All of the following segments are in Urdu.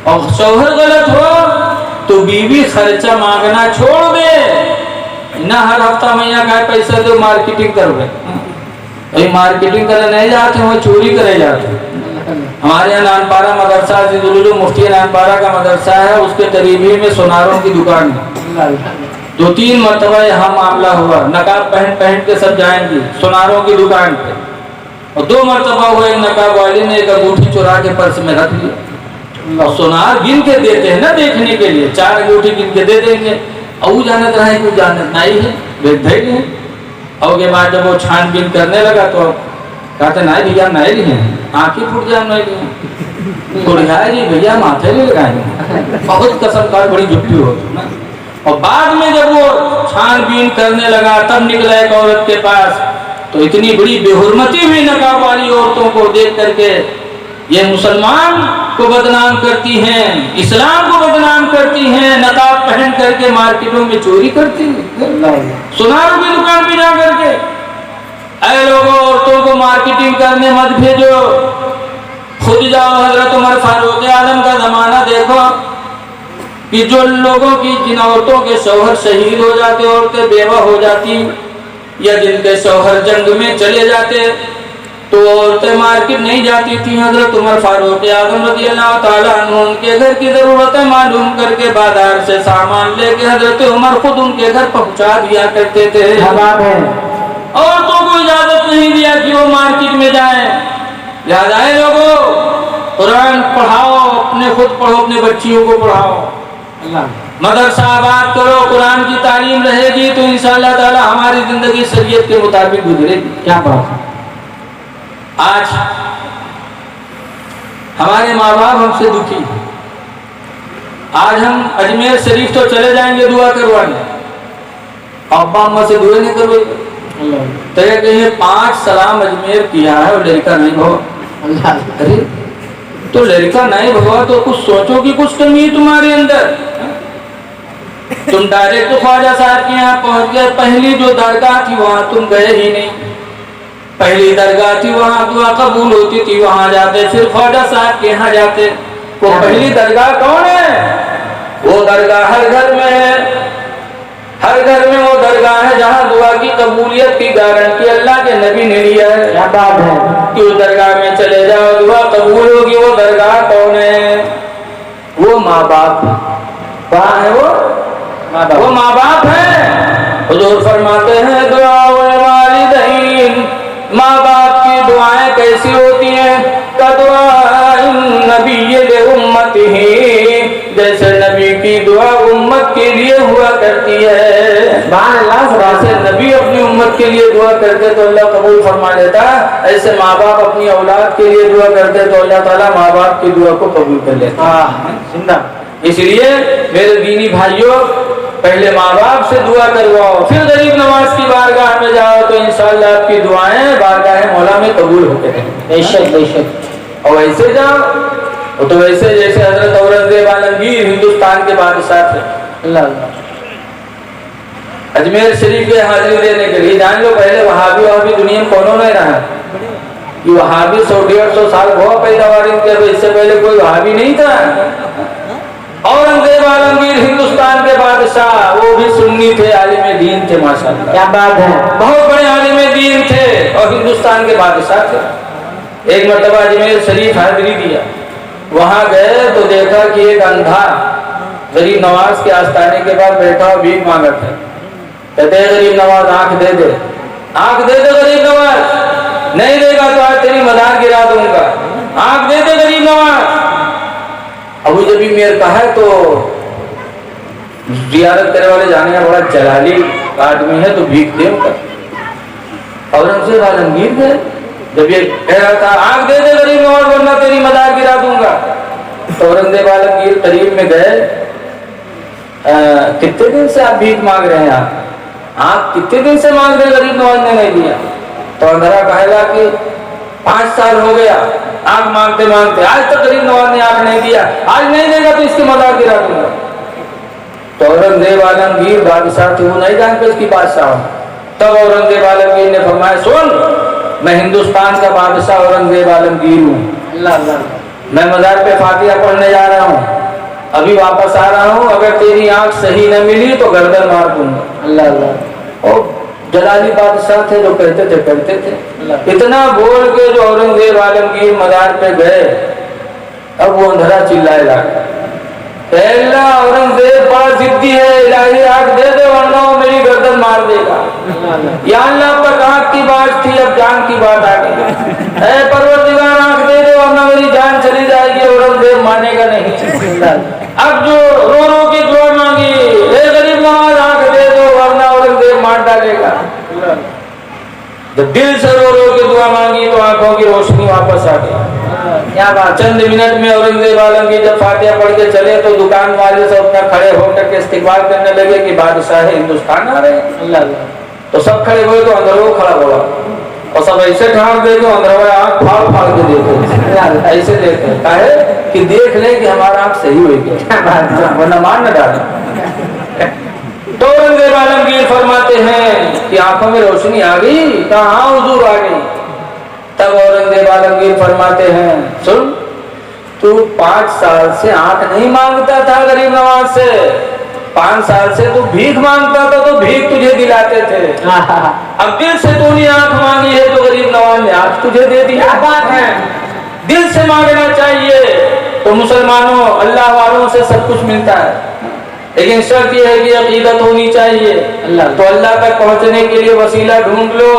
اور شوہر غلط ہو تو بیوی خرچہ مانگنا چھوڑ دے نہ ہر ہفتہ میں یہاں کہے پیسہ دو مارکیٹنگ کرو گے مارکیٹنگ کرنے نہیں جاتے وہ چوری کرے جاتے ہمارے یہاں نانپارہ مدرسہ عزیز العلوم مفتی نانپارہ کا مدرسہ ہے اس کے قریب ہی میں سوناروں کی دکان ہے 2-3 مرتبہ یہاں معاملہ ہوا نقاب پہن کے سب جائیں گی سوناروں کی دکان پہ اور 2 مرتبہ ہوا ایک نقاب والی نے ایک انگوٹھی چورا کے پرس میں رکھ لیا اور سونار گن کے دیتے ہیں نا دیکھنے کے لیے 4 انگوٹھی گن کے دے دیں گے اور وہ جانت رہے کوئی جانت نہیں ہے بھیج ہے اور کے بعد جب وہ چھان بین کرنے لگا تو کہتے نہیں بھیا نہیں ہیں آنکھیں پھٹ جائیں نہیں گڑھائے جی بھیا ماتھے نہیں لگائیں بہت قسم کار بڑی جھٹی ہوتی نا اور بعد میں جب وہ چھان بین کرنے لگا تب نکلا ایک عورت کے پاس تو اتنی بڑی بے حرمتی ہوئی نقاب والی عورتوں کو دیکھ کر کے یہ مسلمان کو بدنام کرتی ہیں اسلام کو بدنام کرتی ہیں نقاب پہن کر کے مارکیٹوں میں چوری کرتی ہیں سوناروں کی دکان پہ جا کر کے اے لوگوں عورتوں کو مارکیٹنگ کرنے مت بھیجو خود جاؤ حضرت عمر فاروق اعظم کا زمانہ دیکھو کہ جو لوگوں کی جن عورتوں کے شوہر شہید ہو جاتے عورتیں بیوہ ہو جاتی یا جن کے شوہر جنگ میں چلے جاتے تو عورتیں مارکیٹ نہیں جاتی تھیں حضرت عمر فاروق اعظم رضی اللہ تعالیٰ عنہ ان کے گھر کی ضرورتیں معلوم کر کے بازار سے سامان لے کے حضرت عمر خود ان کے گھر پہنچا دیا کرتے تھے عورتوں کو اجازت نہیں دیا کہ وہ مارکیٹ میں جائیں یاد آئے لوگوں قرآن پڑھاؤ اپنے خود پڑھو اپنے بچیوں کو پڑھاؤ مدرسہ آباد کرو قرآن کی تعلیم رہے گی تو انشاءاللہ تعالی ہماری زندگی شریعت کے مطابق گزرے گی کیا بات ہے آج ہمارے ماں باپ ہم سے دکھی آج ہم اجمیر شریف تو چلے جائیں گے دعا کروانے ابا اماں سے دعا نہیں کروے تو یہ کہیں 5 سلام اجمیر کیا ہے اور لڑکا نہیں بھوا ارے تو لڑکا نہیں بھوا تو کچھ سوچو کہ کچھ کمی ہے تمہارے اندر تم ڈائریکٹ خواجہ صاحب کے یہاں پہنچ گئے پہلی جو درگاہ تھی وہاں تم گئے ہی نہیں پہلی درگاہ تھی وہاں دعا قبول ہوتی تھی وہاں جاتے پھر خواجہ صاحب کے یہاں جاتے وہ پہلی درگاہ کون ہے وہ درگاہ ہر گھر میں ہے ہر گھر میں وہ درگاہ ہے جہاں دعا کی قبولیت کی گارنٹی اللہ کے نبی نے لیا ہے کیا بات ہے کہ اس درگاہ میں چلے جاؤ دعا قبول ہوگی وہ درگاہ کون ہے وہ ماں باپ کہاں ہے وہ ماں باپ ہے حضور فرماتے ہیں دعا والدین ماں باپ کی دعائیں کیسی ہوتی ہیں کدعا نبی لامتہ جیسے نبی کی دعا امت کے لیے ہوا کرتی ہے سبحان اللہ جیسے نبی اپنی امت کے لیے دعا کرتے تو اللہ قبول فرما لیتا ایسے ماں باپ اپنی اولاد کے لیے دعا کرتے تو اللہ تعالیٰ ماں باپ کی دعا کو قبول کر لیتا اس لیے میرے دینی بھائیوں پہلے ماں باپ سے دعا کرواؤ پھر غریب نواز کی بارگاہ میں جاؤ تو انشاءاللہ آپ کی دعائیں بارگاہ مولا میں قبول ہوتے ہیں بے شک اور ویسے جاؤ تو ویسے جیسے حضرت اورنگزیب عالمگیر ہندوستان کے بادشاہ تھے اللہ اجمیر شریف کے حاضری دینے کے لیے جان لو پہلے وہابی دنیا میں کونوں نہیں رہا یہ وہابی 100-150 سال بہت پیداوار ان کے اس سے پہلے کوئی وہابی نہیں تھا اورنگزیب عالمگیر ہندوستان کے بادشاہ وہ بھی سنی تھے عالم دین تھے ماشاءاللہ کیا بات ہے بہت بڑے عالم دین تھے اور ہندوستان کے بادشاہ تھے ایک مرتبہ اجمیر شریف حاضری دیا وہاں گئے تو دیکھا کہ ایک اندھا غریب نواز کے آستانے کے بعد بیٹھا اور بھیک مانگا تھا کہتے ہیں غریب نواز آنکھ دے دے غریب نواز نہیں دے گا تو آج تیری مزار گرا دوں گا آنکھ دے دے غریب نواز ابو جبھی میر کا ہے تو زیارت کرنے والے جانے کا بڑا جلالی آدمی ہے تو بھیک دے گا اورنگزیب عالمگیر ہے جب یہ کہہ رہا تھا آنکھ دے دے غریب نواز ورنہ تیری مزار گرا دوں گا تو اورنگزیب عالمگیر قریب میں گئے کتنے دن سے آپ بھیک مانگ رہے ہیں آپ کتنے دن سے مانگ رہے غریب نواز نے نہیں دیا تو اندھرا کہے گا کہ 5 سال ہو گیا آنکھ مانگتے مانگتے آج تک غریب نواز نے آنکھ نہیں دیا آج نہیں دے گا تو اس کی مزار گرا دوں گا تو اورنگزیب عالمگیر بادشاہ تھے وہ نہیں جانتے اس کی بادشاہ تب اورنگزیب عالمگیر نے فرمایا سن میں ہندوستان کا بادشاہ اورنگزیب عالمگیر ہوں اللہ میں مزار پہ فاتحہ پڑھنے جا رہا ہوں ابھی واپس آ رہا ہوں، اگر تیری آنکھ صحیح نہ ملی تو گردن مار دوں گا۔ اللہ اللہ۔ اور جلالی بادشاہ تھے جو کہتے تھے کرتے تھے۔ اتنا بول کے جو اورنگزیب عالمگیر مزار پہ گئے، اب وہ اندھرا چلائے لگا، اے اللہ اورنگزیب بڑا ضدی ہے، الہی آنکھ دے دے ورنہ وہ میری گردن مار دے گا۔ یا اللہ اب تک آنکھ کی بات تھی، اب جان کی بات آ گئی، اے پروردگار آنکھ دے دے ورنہ میری جان چلی جائے گی، اورنگزیب مانے گا نہیں۔ اب جو رو رو کے دعا مانگی، اے غریب نواز آنکھ دے دو ورنہ اورنگزیب مار ڈالے گا۔ جب دل سے رو رو کے دعا مانگی تو آنکھوں کی روشنی واپس آ گئی۔ کیا بات، چند منٹ میں اورنگزیب عالمگیر جب فاتحہ پڑھ کے چلے تو دکان والے سب اپنا کھڑے ہو کر کے استقبال کرنے لگے کہ بادشاہ ہندوستان آ رہے ہیں۔ اللہ اللہ۔ تو سب کھڑے ہوئے تو اندر وہ کھڑا ہوا اور سب ایسے ٹھاک دے تو اندر وہ آنکھ پھاڑ پھاڑ کے دیکھے، ایسے دیکھے کہے کہ دیکھ لیں کہ ہمارا آنکھ صحیح ہوئی گیا ورنہ مار نہ ڈالیں۔ تو اورنگزیب عالمگیر فرماتے ہیں کہ آنکھوں میں روشنی آ گئی، کہاں حضور آ گئی۔ تب اورنگزیب عالمگیر فرماتے ہیں سن، تو 5 سال سے آنکھ نہیں مانگتا تھا غریب نواز سے، 5 سال سے تو بھیک مانگتا تھا تو بھیک تجھے دلاتے تھے، اب دل سے تو نے آنکھ مانگی ہے تو غریب نواز نے آنکھ تجھے دے دی۔ کیا بات ہے، دل سے مانگنا چاہیے۔ تو مسلمانوں اللہ والوں سے سب کچھ ملتا ہے، لیکن شرط یہ ہے کہ عقیدت ہونی چاہیے۔ تو اللہ تک پہنچنے کے لیے وسیلہ ڈھونڈ لو،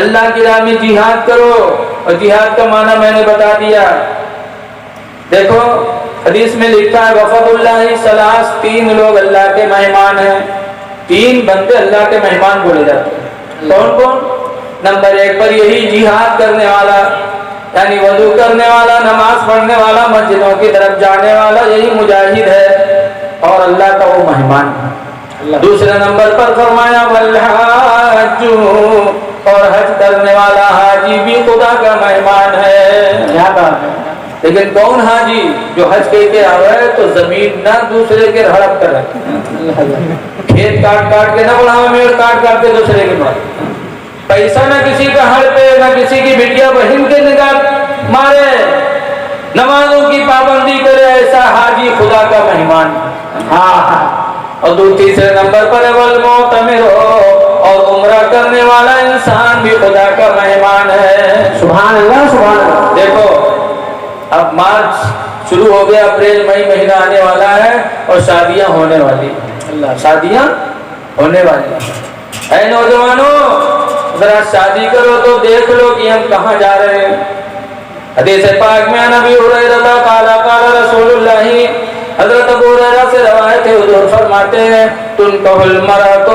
اللہ کی راہ میں جہاد کرو، اور جہاد کا معنی میں نے بتا دیا۔ دیکھو حدیث میں لکھا ہے وفد اللہ ثلاث، 3 لوگ اللہ کے مہمان ہیں، 3 بندے اللہ کے مہمان بولے جاتے ہیں۔ کون کون؟ نمبر 1 پر یہی جہاد کرنے والا، یعنی وضو کرنے والا، نماز پڑھنے والا، مسجدوں کی طرف جانے والا، یہی مجاہد ہے اور اللہ کا وہ مہمان ہے۔ دوسرے نمبر پر فرمایا والحاج، اور حج کرنے والا حاجی بھی خدا کا مہمان ہے۔ کیا بات ہے، لیکن کون حاجی جو حج کے آئے تو زمین نہ دوسرے کے ہڑپ کرے، کھیت کاٹ کاٹ کے نہ بڑھاؤ، میڑ کاٹ کاٹ کے دوسرے کے مارے، پیسہ نہ کسی کا ہڑپے، نہ کسی کی بیٹیا بہن کے نگاہ مارے، نمازوں کی پابندی کرے، ایسا حاجی خدا کا مہمان۔ ہاں، اور تیسرے نمبر پر والمعتمر، اور عمرہ کرنے والا انسان بھی خدا کا مہمان ہے۔ سبحان اللہ سبحان اللہ۔ دیکھو اب مارچ شروع ہو گیا، اپریل مئی مہینہ آنے والا ہے اور شادیاں ہونے والی، شادیاں ہونے والی۔ اے نوجوانوں ذرا شادی کرو تو دیکھ لو کہ ہم کہاں جا رہے ہیں۔ حدیث پاک میں نبی ہریرہ قال قال رسول اللہ، حضرت ابو ہریرہ سے روایت ہے، حضور فرماتے ہیں تنکح المرأۃ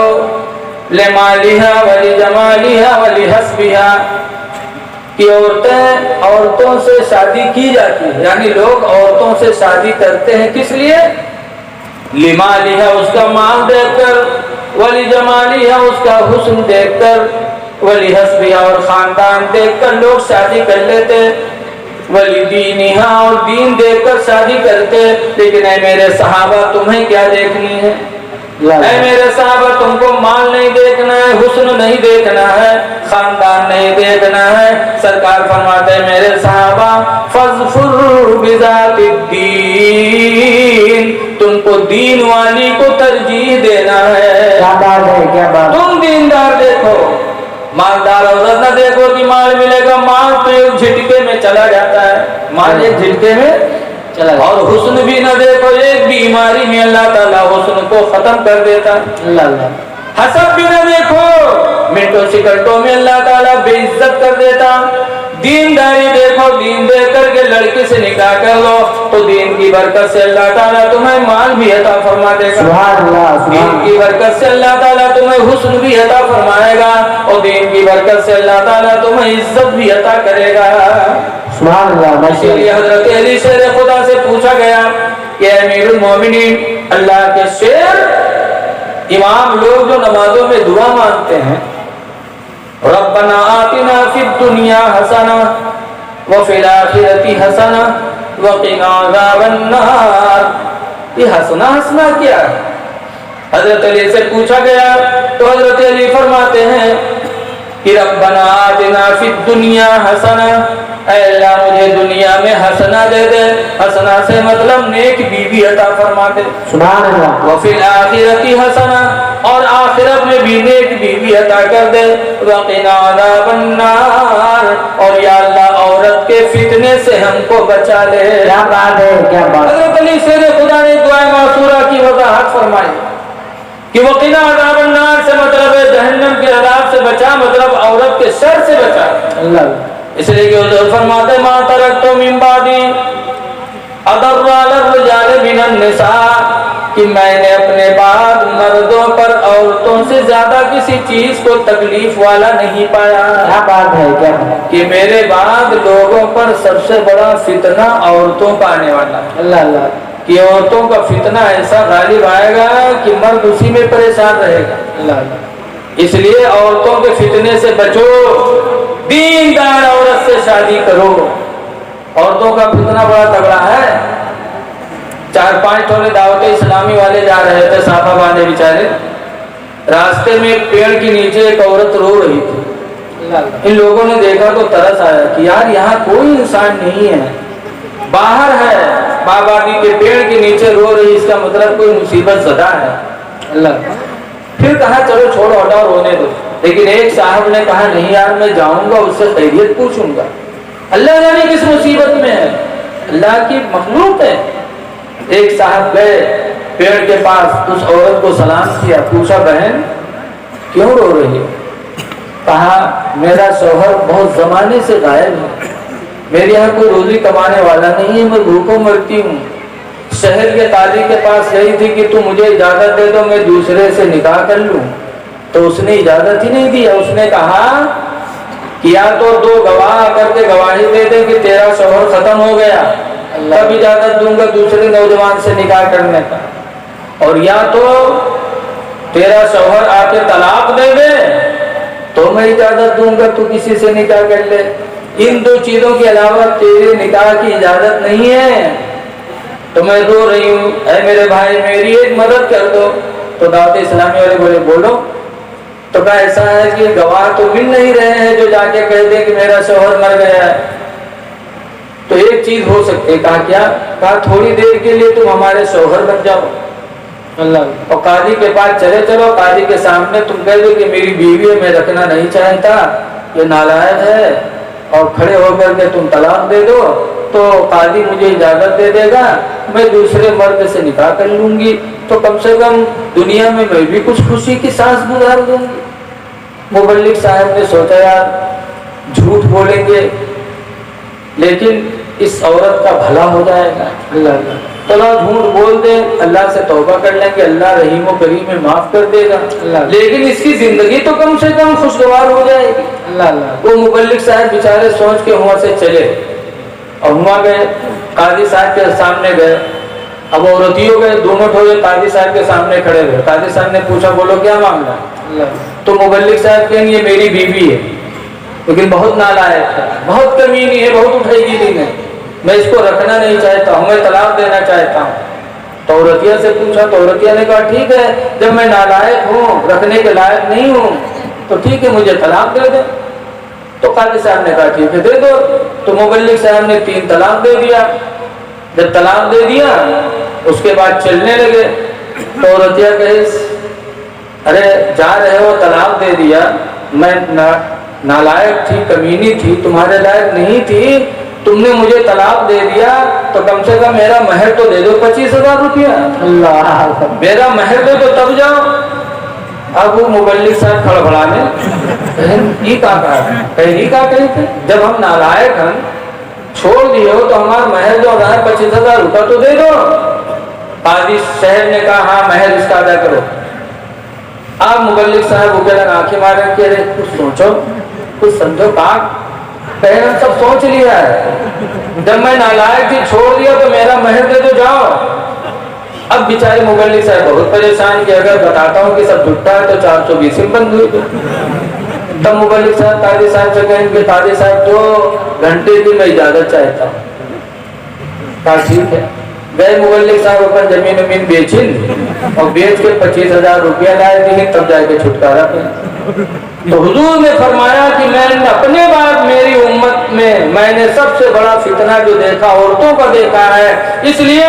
لمالها ولجمالها ولحسبها، کہ عورتوں سے شادی کی جاتی ہے، یعنی لوگ عورتوں سے شادی کرتے ہیں کس لیے؟ لمالها، اس کا مال دیکھ کر، ولجمالها، اس کا حسن دیکھ کر، ولحسبها، اور خاندان دیکھ کر لوگ شادی کر لیتے، ولدینہا، اور دین دیکھ کر شادی کرتے۔ لیکن اے میرے صحابہ تمہیں کیا دیکھنی ہے؟ اے میرے صحابہ تم کو مال نہیں دیکھنا ہے، حسن نہیں دیکھنا ہے، خاندان نہیں دیکھنا ہے۔ سرکار فرماتے ہیں میرے صحابہ فاظفر بذات الدین، تم کو دین والی کو ترجیح دینا ہے۔ کیا بات ہے، کیا بات، تم دیندار دیکھو، مالدار عورت نہ دیکھو کہ مال ملے گا، مال تو ایک جھٹکے میں چلا جاتا ہے، مال ایک جھٹکے میں چلا جاتا ہے۔ اور حسن بھی نہ دیکھو، ایک بیماری میں اللہ تعالیٰ حسن کو ختم کر دیتا ہے۔ حسب بھی نہ دیکھو، منٹوں سیکنڈوں میں اللہ تعالیٰ بے عزت کر دیتا۔ دینداری دیکھو، دین دیکھ کر کے لڑکی سے نکاح کر لو تو دین کی برکت سے اللہ تعالیٰ تمہیں مال بھی عطا فرما دے گا۔ سبحان اللہ۔ دین کی برکت سے اللہ تعالیٰ تمہیں حسن بھی عطا فرمائے گا، اور دین کی برکت سے اللہ تعالیٰ تمہیں عزت بھی عطا کرے گا۔ سبحان اللہ۔ اسی لیے حضرت علی شیر خدا سے پوچھا گیا کہ امیر المومنین، اللہ کے شیر امام لوگ جو نمازوں میں دعا مانگتے ہیں، ربنا آتنا فی الدنیا حسنہ وفی الآخرۃ حسنہ وقنا عذاب النار، یہ حسنہ کیا ہے؟ حضرت علی سے پوچھا گیا تو حضرت علی فرماتے ہیں کہ ربنا آتنا فی الدنیا حسنہ، اے اللہ مجھے دنیا میں حسنہ دے دے۔ حسنہ سے مطلب نیک بیوی عطا فرما۔ فرما دے. سبحان اللہ. وفی الآخرۃ حسنہ, اور آخرت میں بھی نیک بیوی عطا کر دے. وقنا عذاب النار, اور یا اللہ عورت کے فتنے سے ہم کو بچا لے. کیا بات ہے, کیا بات. حضرت علی شیر خدا نے دعائے معصورہ کی وضاحت فرمائی کہ وقنا عذاب النار سے مطلب ہے جہنم کے عذاب سے بچا, مطلب عورت کے شر سے بچا. اللہ. اس لیے کہ حضور فرماتے ما ترکت من بعدی اضر علی الرجال من النساء, کہ میں نے اپنے بعد مردوں پر عورتوں سے زیادہ کسی چیز کو تکلیف والا نہیں پایا. کیا بات ہے, کیا بات. کہ میرے بعد لوگوں پر سب سے بڑا فتنہ عورتوں کا آنے والا ہے. اللہ اللہ. کہ عورتوں کا فتنہ ایسا غالب آئے گا کہ مرد اسی میں پریشان رہے گا. اللہ اللہ. اس لیے عورتوں کے فتنے سے بچو, دیندار عورت سے شادی کرو. عورتوں کا فتنہ بڑا تگڑا ہے. 4-5 ٹھونے دعوت اسلامی والے جا رہے تھے, صافہ باندھے بیچارے. راستے میں ایک پیڑ کے نیچے ایک عورت رو رہی تھی. ان لوگوں نے دیکھا تو ترس آیا کہ یار یہاں کوئی انسان نہیں ہے, باہر ہے, بابادی کے پیڑ کے نیچے رو رہی, اس کا مطلب کوئی مصیبت زدہ ہے. اللہ. پھر کہا چلو چھوڑو ہٹاؤ, رونے دو. لیکن ایک صاحب نے کہا نہیں یار میں جاؤں گا, اس سے خیریت پوچھوں گا. اللہ جانے کس مصیبت میں ہے, اللہ کی مخلوق ہے. ایک صاحب گئے پیڑ کے پاس, اس عورت کو سلام کیا, پوچھا بہن کیوں رو رہی ہے؟ کہا میرا شوہر بہت زمانے سے غائب ہے, میرے یہاں کوئی روزی کمانے والا نہیں ہے, میں بھوکوں مرتی ہوں. شہر کے قاضی کے پاس گئی تھی کہ تو مجھے اجازت دے دو میں دوسرے سے نکاح کر لوں, تو اس نے اجازت ہی نہیں دی. اس نے کہا کہ یا تو 2 گواہ آ کر کے گواہی دے دے کہ تیرا شوہر ختم ہو گیا, تب اجازت دوں گا دوسرے نوجوان سے نکاح کرنے کا, اور یا تو تیرا شوہر آ کے طلاق دے دے تو میں اجازت دوں گا تو کسی سے نکاح کر لے. ان 2 چیزوں کے علاوہ تیرے نکاح کی اجازت نہیں ہے. تو میں رو رہی ہوں, اے میرے بھائی میری ایک مدد کر دو. تو دعوت اسلامی والے بولے بولو. تو کہا ایسا ہے کہ گواہ تو مل نہیں رہے ہیں جو جا کے کہہ دیں کہ میرا شوہر مر گیا ہے. تو ایک چیز ہو سکتی ہے. کہا کیا؟ کہا تھوڑی دیر کے لیے تم ہمارے شوہر بن جاؤ. اللہ. اور قاضی کے پاس چلے چلو, قاضی کے سامنے تم کہہ دو کہ میری بیوی ہے, میں رکھنا نہیں چاہتا, یہ نالائق ہے, اور کھڑے ہو کر کے تم طلاق دے دو تو قاضی مجھے اجازت دے دے گا, میں دوسرے مرد سے نکاح کر لوں گی, تو کم سے کم دنیا میں بھی کچھ خوشی کی سانس گزار دوں گی. مبلغ صاحب نے سوچا یار جھوٹ بولیں گے لیکن اس عورت کا بھلا ہو جائے گا. اللہ. چلو جھوٹ بول دیں, اللہ سے توبہ کر لیں گے, اللہ رحیم و کریم میں معاف کر دے گا, لیکن اس کی زندگی تو کم سے کم خوشگوار ہو جائے گی. اللہ. وہ مبلغ صاحب بیچارے سوچ کے وہاں سے چلے اور وہاں گئے, قاضی صاحب کے سامنے گئے. اب عورتیوں گئے, دونوں ٹھوئے قاضی صاحب کے سامنے کھڑے ہوئے. قاضی صاحب نے پوچھا بولو کیا معاملہ ہے؟ تو مبلغ صاحب کہیں یہ میری بیوی ہے لیکن بہت نالائق ہے, بہت کمینی ہے, بہت اٹھائی گیلی ہے, میں اس کو رکھنا نہیں چاہتا ہوں, میں طلاق دینا چاہتا ہوں. تو عورتیہ سے پوچھا تو عورتیہ نے کہا ٹھیک ہے, جب میں نالائق ہوں, رکھنے کے لائق نہیں ہوں, تو ٹھیک ہے مجھے طلاق دے دے. تو قاضی صاحب نے کہا ٹھیک ہے دے دو. تو مبلغ صاحب نے 3 طلاق دے دیا. جب طلاق دے دیا اس کے بعد چلنے لگے. تو عورتیہ کہے ارے جا رہے ہو, طلاق دے دیا, میں نالائق تھی, کمینی تھی, تمہارے لائق نہیں تھی, تم نے مجھے طلاق دے دیا تو کم سے کم میرا مہر تو دے دو 25,000 روپیہ. اللہ. میرا مہر دے دو تب جاؤ. اب وہ مبلغ صاحب کھڑبڑانے یہ کہا تھے جب ہم نالائق ہیں چھوڑ دیے ہو تو ہمارا مہر جو 25,000 روپیہ تو دے دو. قاضی شہر نے کہا ہاں مہر اس کا ادا کرو. آپ مبلغ صاحب اوپر آنکھیں مارے کہ کچھ سوچو, کچھ سمجھو. پہلے سب سوچ لیا ہے, جب میں نالائق تھی چھوڑ دیا تو میرا مہر دے دو جاؤ. اب بیچارے مبلغ صاحب بہت پریشان کہ اگر بتاتا ہوں کہ سب جھوٹا ہے تو 420 میں بند ہوئی. تب مبلغ صاحب قاضی صاحب سے کہیں کہ قاضی صاحب 2 گھنٹے کی میں اجازت چاہتا ہوں. کہا ٹھیک ہے. گئے مبلغ صاحب اپن زمین بیچن اور بیچ کے 25,000 روپیہ لائے دیے, تب جا کے چھٹکارا پہ. تو حضور نے فرمایا کہ میں نے اپنے بعد میری امت میں نے سب سے بڑا فتنہ جو دیکھا عورتوں کا دیکھا ہے, اس لیے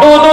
2-2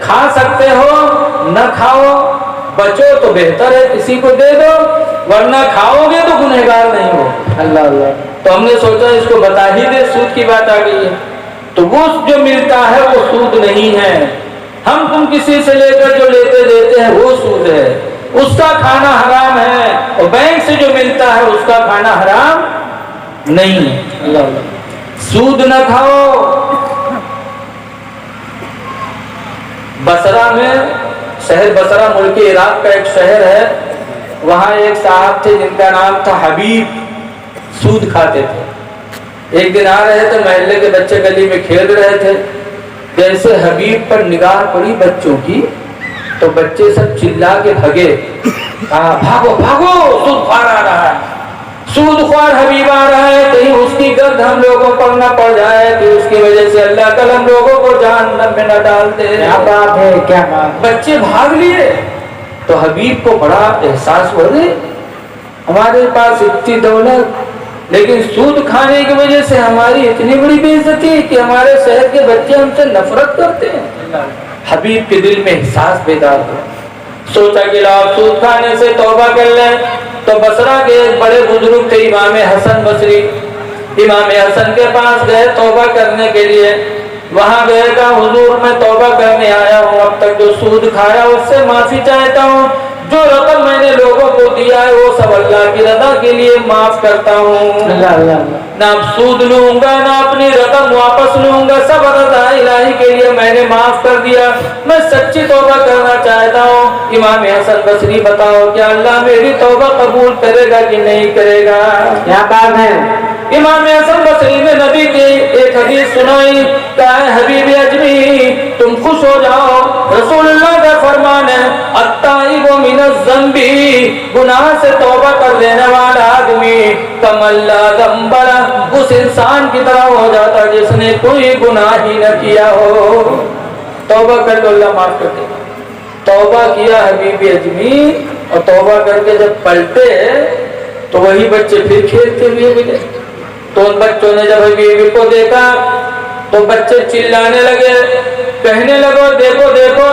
کھا سکتے ہو نہ کھاؤ، بچو تو بہتر ہے کسی کو دے دو، ورنہ کھاؤ گے تو گنہگار نہیں ہو۔ اللہ اللہ۔ تو ہم نے سوچا اس کو بتا ہی دے، سود کی بات آ گئی ہے تو وہ جو ملتا ہے وہ سود نہیں ہے، ہم تم کسی سے لے کر جو لیتے دیتے ہیں وہ سود ہے، اس کا کھانا حرام ہے، اور بینک سے جو ملتا ہے اس کا کھانا حرام نہیں ہے۔ اللہ اللہ۔ سود نہ کھاؤ۔ بصرہ میں، شہر بصرہ ملک عراق کا ایک شہر ہے، وہاں ایک صاحب تھے جن کا نام تھا حبیب، سود کھاتے تھے۔ ایک دن آ رہے تھے، محلے کے بچے گلی میں کھیل رہے تھے، جیسے حبیب پر نگاہ پڑی بچوں کی تو بچے سب چلا کے بھگے، بھاگو بھاگو، سود خوار آ رہا ہے، سود خوار حبیب آ رہا ہے، کہیں اس کی گرد ہم لوگوں پر نہ پڑ جائے کہ اس کی وجہ سے اللہ کل ہم لوگوں کو جہنم میں نہ ڈال دے۔ کیا بات ہے، کیا بات۔ بچے بھاگ لیے تو حبیب کو بڑا احساس ہوا، ہمارے پاس اتنی دولت لیکن سود کھانے کی وجہ سے ہماری اتنی بڑی بے عزتی کہ ہمارے شہر کے بچے ہم سے نفرت کرتے ہیں۔ حبیب کے دل میں احساس بیدار ہوا، سوچا کہ لاؤ سود کھانے سے توبہ کر لیں۔ تو بصرہ کے ایک بڑے بزرگ تھے امام حسن بصری، امام حسن کے پاس گئے توبہ کرنے کے لیے۔ وہاں گئے کہا حضور میں توبہ کرنے آیا ہوں، اب تک جو سود کھایا اس سے معافی چاہتا ہوں، جو رقم میں نے لوگوں کو دیا ہے وہ سب اللہ کی رضا کے لیے معاف کرتا ہوں، نہ اب سود لوں گا نہ اپنی رقم واپس لوں گا، سب رضا الہی کے لیے میں نے معاف کر دیا، میں سچی توبہ کرنا چاہتا ہوں۔ امام حسن بصری بتاؤ کیا اللہ میری توبہ قبول کرے گا کہ نہیں کرے گا؟ کیا بات ہے۔ امام حسن بصری نے نبی کی ایک حدیث سنائی، کہا ہے حبیب اجمی تم خوش ہو جاؤ، رسول اللہ کا فرمان ہے التائب من الذنب، گناہ سے توبہ کر لینے والا آدمی کمن لا ذنب لہ، اس انسان کی طرح ہو جاتا جس نے کوئی گناہ ہی نہ کیا ہو۔ توبہ کر لو اللہ معاف کر دے۔ توبہ کیا حبیب اجمی، اور توبہ کر کے جب پلٹے تو وہی بچے پھر کھیلتے ہوئے ملے۔ تو ان بچوں نے جب حبیب کو دیکھا تو بچے چلانے لگے، کہنے لگو دیکھو دیکھو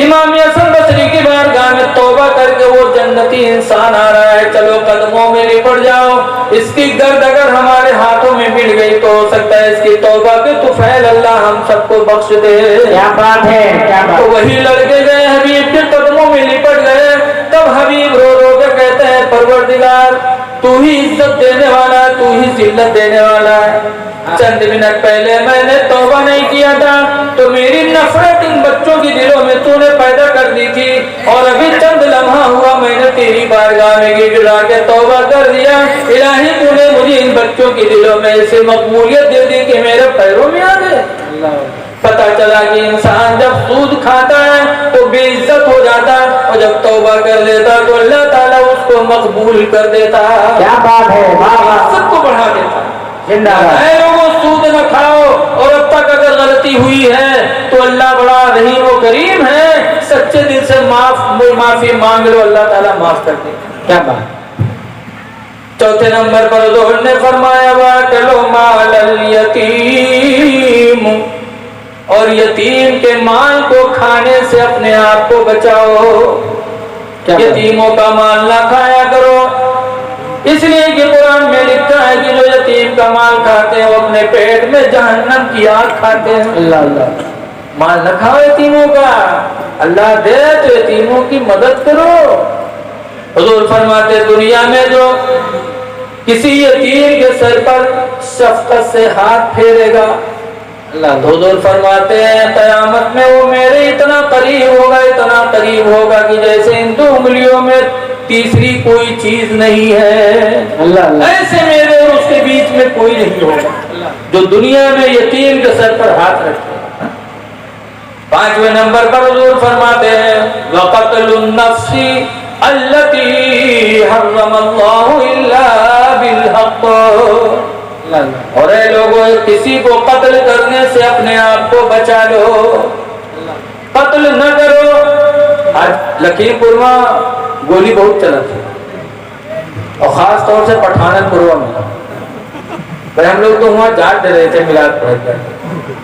امام حسن بصری کی بارگاہ میں توبہ کر کے وہ جنتی انسان آ رہا ہے، چلو قدموں میں لپٹ جاؤ، اس کی گرد اگر ہمارے ہاتھوں میں مل گئی تو ہو سکتا ہے اس کی توبہ کے طفیل اللہ ہم سب کو بخش دے۔ کیا بات ہے، کیا بات۔ تو وہی لڑکے گئے حبیب کے قدموں میں لپٹ گئے، تب حبیب رو رو کے کہتے ہیں پروردگار تو ہی عزت دینے والا ہے، تو ہی ذلت دینے والا ہے، چند منٹ پہلے میں نے توبہ نہیں کیا تھا تو میری نفرت ان بچوں کی دلوں میں تو نے پیدا کر دی تھی، اور ابھی چند لمحہ ہوا میں نے تیری بارگاہ میں گڑا کے توبہ کر دیا، الہی تو نے مجھے ان بچوں کی دلوں میں ایسے مقبولیت دے دی کہ میرے پیروں میں آ گئے۔ پتہ چلا کہ انسان جب سود کھاتا ہے تو بے عزت ہو جاتا، اور جب توبہ کر لیتا تو اللہ تعالیٰ اس کو مقبول کر دیتا، کیا بات ہے، عزت کو بڑھا دیتا۔ زندہ باد۔ اے لوگوں سود نہ کھاؤ، اور اب تک اگر غلطی ہوئی ہے تو اللہ بڑا رحیم و کریم ہے، سچے دل سے معافی مانگ لو، اللہ تعالیٰ معاف کر دے گا۔ کیا بات۔ چوتھے نمبر پر حضور نے فرمایا وَأَكْلُ مَالَ الْيَتِيمِ، اور یتیم کے مال کو کھانے سے اپنے آپ کو بچاؤ، یتیموں کا مال نہ کھایا کرو، اس لیے کہ قرآن میں لکھا ہے کہ جو یتیم کا مال کھاتے ہیں وہ اپنے پیٹ میں جہنم کی آگ کھاتے ہیں۔ اللہ اللہ، مال نہ کھاؤ یتیموں کا، اللہ دے تو یتیموں کی مدد کرو۔ حضور فرماتے دنیا میں جو کسی یتیم کے سر پر شفقت سے ہاتھ پھیرے گا، حضور فرماتے ہیں قیامت میں وہ میرے اتنا قریب ہوگا، اتنا قریب ہوگا کہ جیسے ان دو انگلیوں میں تیسری کوئی چیز نہیں ہے، ایسے میرے اور اس کے بیچ میں کوئی نہیں ہوگا جو دنیا میں یتیم کے سر پر ہاتھ رکھے۔ پانچویں نمبر پر حضور فرماتے ہیں وَقَتْلُ النَّفْسِ الَّتِي حَرَّمَ اللَّهُ إِلَّا بِالْحَقِّ، اور اے لوگوں کسی کو قتل کرنے سے اپنے آپ کو بچا لو، قتل نہ کرو۔ آج لکھیم پور میں گولی بہت چلت ہے، اور خاص طور سے پٹھانت پوروا میں، بھائی ہم لوگ تو وہاں جاٹ دے رہے تھے میلاد پڑھ کر،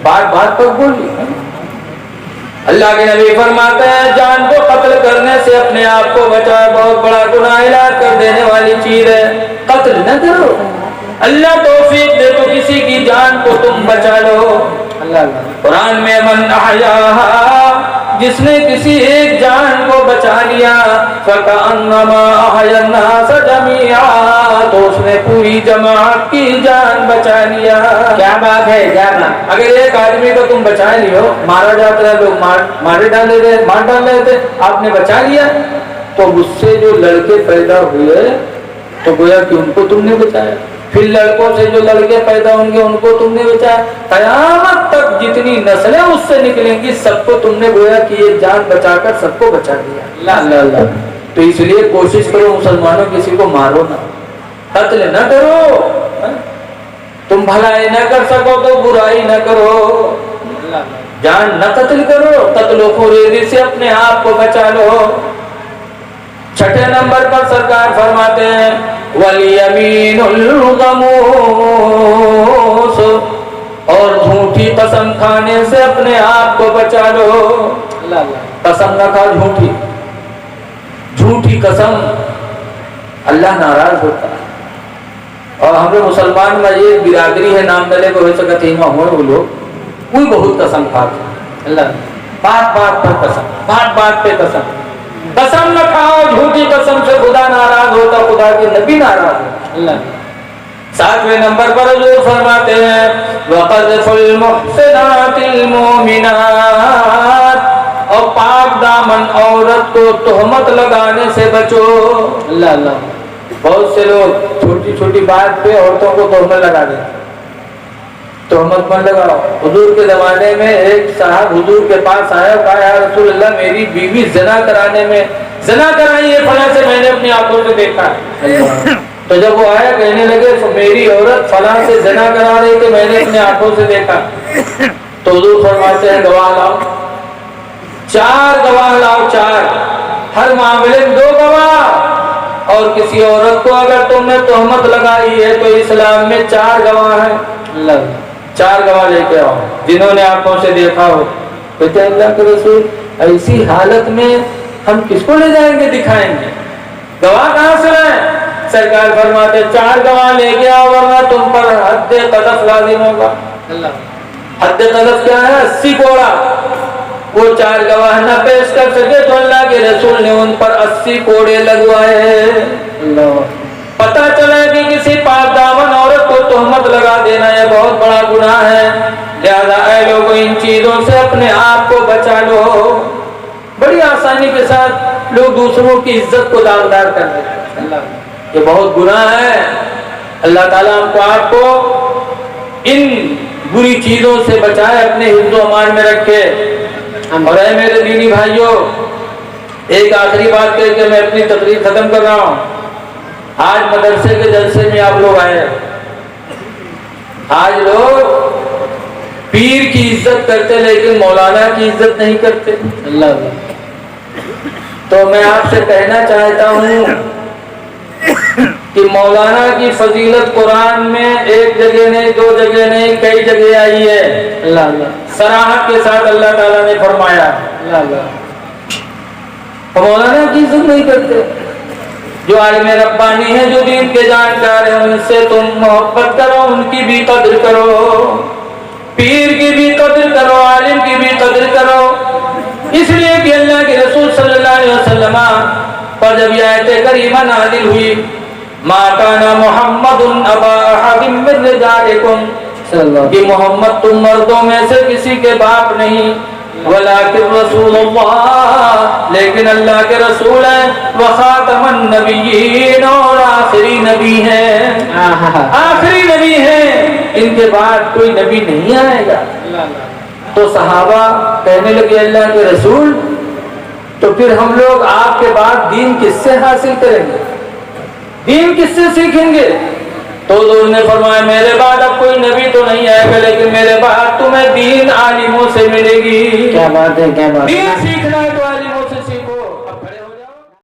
بات بات پر گولی، اللہ کے نبی فرماتے ہیں جان کو قتل کرنے سے اپنے آپ کو بچائے، بہت بڑا گناہ ہلاک کر دینے والی چیز ہے، قتل نہ کرو۔ اللہ توفیق دے تو کسی کی جان کو تم بچا لو۔ قرآن میں من احیاہا، جس نے کسی ایک جان کو بچا لیا، فکأنما احیا الناس جمیعا، تو اس نے پوری جماعت کی جان بچا لیا۔ کیا بات ہے، کیا بات۔ اگر ایک آدمی کو تم بچا لیو، مارا جاتا ہے، لوگ مار ڈالے تھے، آپ نے بچا لیا، تو اس سے جو لڑکے پیدا ہوئے تو گویا کہ ان کو تم نے بچایا، پھر لڑکوں سے جو لڑکے پیدا ہوں گے ان کو تم نے بچایا، قیامت تک جتنی نسلیں اس سے نکلیں گی سب کو تم نے گویا کہ یہ جان بچا کر سب کو بچا دیا۔ اللہ اللہ۔ تو اس لیے کوشش کرو مسلمانوں کسی کو مارو نہ، قتل نہ کرو، تم بھلائی نہ کر سکو تو برائی نہ کرو، جان نہ قتل کرو، قتل و فریبی سے اپنے آپ کو بچا لو۔ چھٹے نمبر پر سرکار فرماتے ہیں وَالْيَمِينُ الْغَمُوسُ، اور جھوٹی قسم کھانے سے اپنے آپ کو بچا لو۔ قسم نہ کھا، جھوٹی قسم، اللہ ناراض ہوتا ہے۔ اور ہم لوگ مسلمان میں یہ برادری ہے نام دلے کو ہو سکتے ہیں وہ لوگ وہی بہت قسم کھاتے ہیں، اللہ بات بات پر قسم، بات بات پہ قسم، قسم نہ کھاؤ، جھوٹی قسم سے خدا ناراض ہوتا، خدا کے نبی ناراض ہوتا۔ اللہ 7ویں نمبر پر حضور فرماتے ہیں وَقَذْفُ الْمُحْصِنَاتِ الْمُؤْمِنَاتِ، اور پاک دامن عورت کو تہمت لگانے سے بچو۔ اللہ اللہ۔ بہت سے لوگ چھوٹی چھوٹی بات پہ عورتوں کو تہمت لگا دیتے، تہمت مت لگاؤ۔ حضور کے زمانے میں ایک صاحب حضور کے پاس آیا، کہا یا رسول اللہ میری بیوی زنا کرانے میں زنا کرائی ہے فلاں سے، میں نے اپنی آنکھوں سے دیکھا ہے۔ تو جب وہ آیا کہنے لگے میری عورت فلاں سے زنا کرا رہی کہ میں نے اپنے آنکھوں سے دیکھا، تو حضور فرماتے ہیں گواہ لاؤ، 4 گواہ لاؤ، 4، ہر معاملے میں 2 گواہ۔ اور کسی عورت کو اگر تم نے تہمت لگائی ہے تو اسلام میں 4 گواہ ہیں، اللہ 4 گواہ لے کے آؤ جنہوں نے آنکھوں سے دیکھا ہو۔ کہتے ہیں اللہ کے رسول ایسی حالت میں ہم کس کو لے جائیں گے، دکھائیں گے، گواہ کہاں سے لائیں؟ سرکار فرماتے 4 گواہ لے کے آؤ ورنہ تم پر حد قذف لازم ہوگا۔ حد قذف کیا ہے؟ 80 کوڑا۔ وہ 4 گواہ نہ پیش کر سکے تو اللہ کے رسول نے ان پر 80 کوڑے لگوائے۔ پتہ چلا کہ کسی پاک دامن عورت کو تہمت لگا دینا یہ بہت بڑا گناہ ہے، لہذا اے لوگوں ان چیزوں سے اپنے آپ کو بچا لو۔ بڑی آسانی کے ساتھ لوگ دوسروں کی عزت کو داغدار کر دیتے ہیں، یہ بہت گناہ ہے۔ اللہ تعالیٰ ہم کو آپ کو ان بری چیزوں سے بچائے، اپنے حفظ و امان میں رکھے۔ اور اے میرے دینی بھائیوں، ایک آخری بات کہہ کے میں اپنی تقریر ختم کر رہا ہوں۔ آج مدرسے کے جلسے میں آپ لوگ آئے، آج لوگ پیر کی عزت کرتے لیکن مولانا کی عزت نہیں کرتے۔ اللہ تو میں آپ سے کہنا چاہتا ہوں کہ مولانا کی فضیلت قرآن میں 1 جگہ نہیں، 2 جگہ نہیں، کئی جگہ آئی ہے۔ اللہ صراحت کے ساتھ اللہ تعالیٰ نے فرمایا مولانا کی عزت نہیں کرتے۔ جو عالم ربانی ہے، جو دین کے جانکار ہیں، ان سے تم محبت کرو، ان کی بھی قدر کرو، پیر کی بھی قدر کرو، عالم کی بھی قدر کرو، اس لیے کہ اللہ کے رسول صلی اللہ علیہ وسلم پر جب یہ آیت کریمہ نازل ہوئی ما کان محمد ابا احد من رجالکم، کہ محمد تم مردوں میں سے کسی کے باپ نہیں، ولیکن رسول اللہ، لیکن اللہ کے رسول ہیں، وخاتم النبیین، اور آخری نبی ہیں، آخری نبی ہیں، ان کے بعد کوئی نبی نہیں آئے گا۔ تو صحابہ کہنے لگے اللہ کے رسول تو پھر ہم لوگ آپ کے بعد دین کس سے حاصل کریں گے، دین کس سے سیکھیں گے؟ تو حضور نے فرمایا میرے بعد اب کوئی نبی تو نہیں آئے گا، لیکن میرے بعد تمہیں دین عالموں سے ملے گی۔ کیا بات ہے، کیا بات ہے، دین سیکھنا ہے تو عالموں